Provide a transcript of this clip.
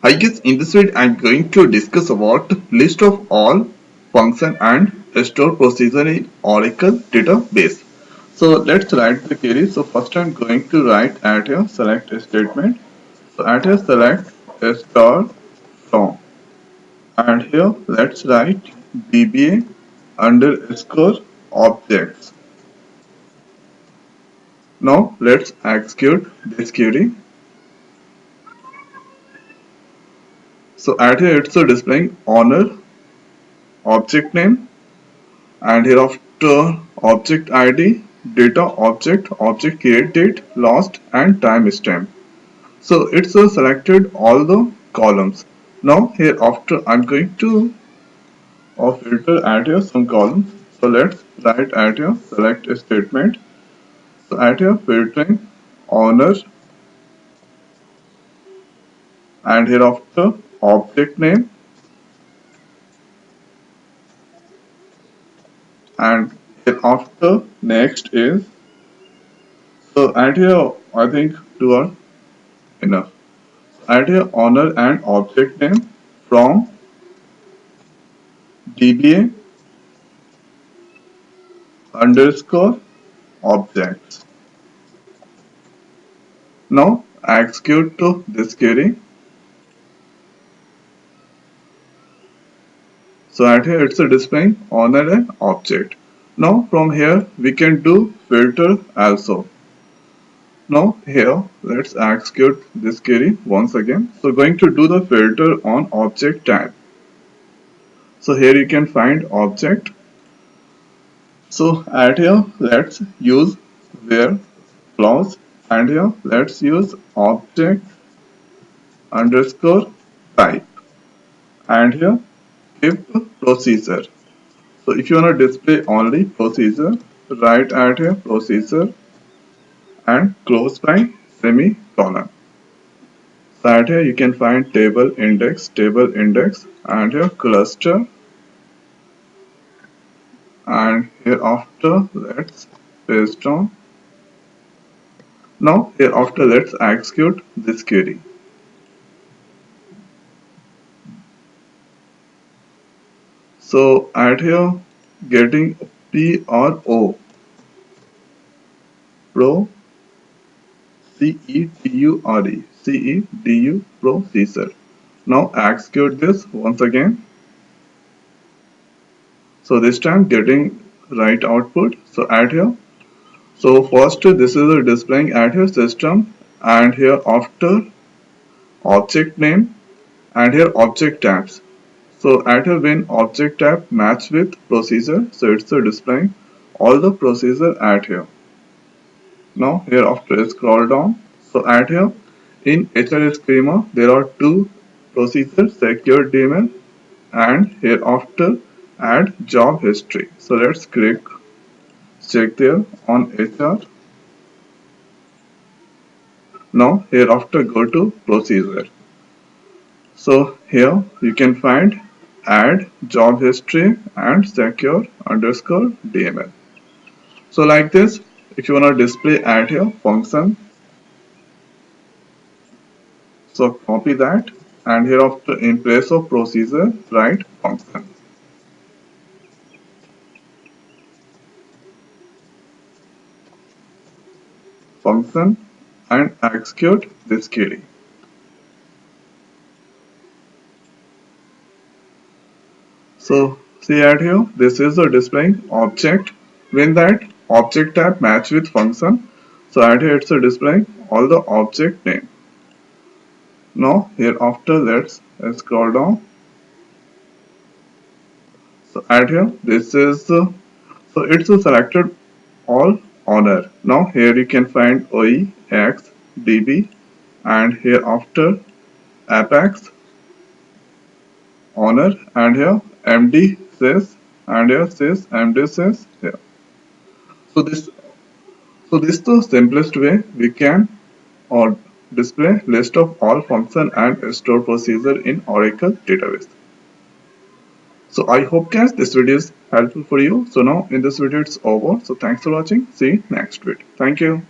I guess in this video I'm going to discuss about list of all function and store procedure in Oracle database. So let's write the query. So first I'm going to write at here select a statement. So at here select a star from, and here let's write DBA underscore objects. Now let's execute this query. So at here it's displaying owner, object name, and hereafter object id, data object, object create date, last and timestamp. So it's selected all the columns. Now hereafter I'm going to filter add here some columns. So let's write add here select a statement. So add here filtering owner, and hereafter object name, and hereafter next is, so add here I think two are enough. Add here owner and object name from DBA underscore objects. Now execute to this query. So at here it's displaying owner and object. Now from here we can do filter also. Now here let's execute this query once again. So going to do the filter on object tab. So here you can find object. So at here let's use where clause, and here let's use object underscore type, and here give procedure. So if you want to display only procedure, write at here procedure and close by semicolon. So at here you can find table index, and here cluster, and here after let's paste on. Now here after let's execute this query. So at here getting PRO pro CEDURE procedure. Now execute this once again. So this time getting right output. So add here. So first this is displaying at here system, and here after object name, and here object tabs. So at here when object tab match with procedure, so it's displaying all the procedure at here. Now here after scroll down. So at here in HR schema there are two procedures, secure DML, and here after add job history. So let's click check there on HR. Now here after go to procedure. So here you can find add job history and secure underscore DML. So like this, if you want to display add here function, so copy that, and here after in place of procedure write function. Function and execute this query. So see at here, this is the displaying object. When that object tab match with function, so at here it's displaying all the object name. Now here after let's scroll down. So at here this is so it's selected all owner. Now here you can find OE, X, DB, and here after Apex owner, and here MD says, and here says MD says here. So this is the simplest way we can or display list of all function and store procedure in Oracle database. So I hope guys this video is helpful for you. So now in this video it's over. So thanks for watching. See you next video. Thank you.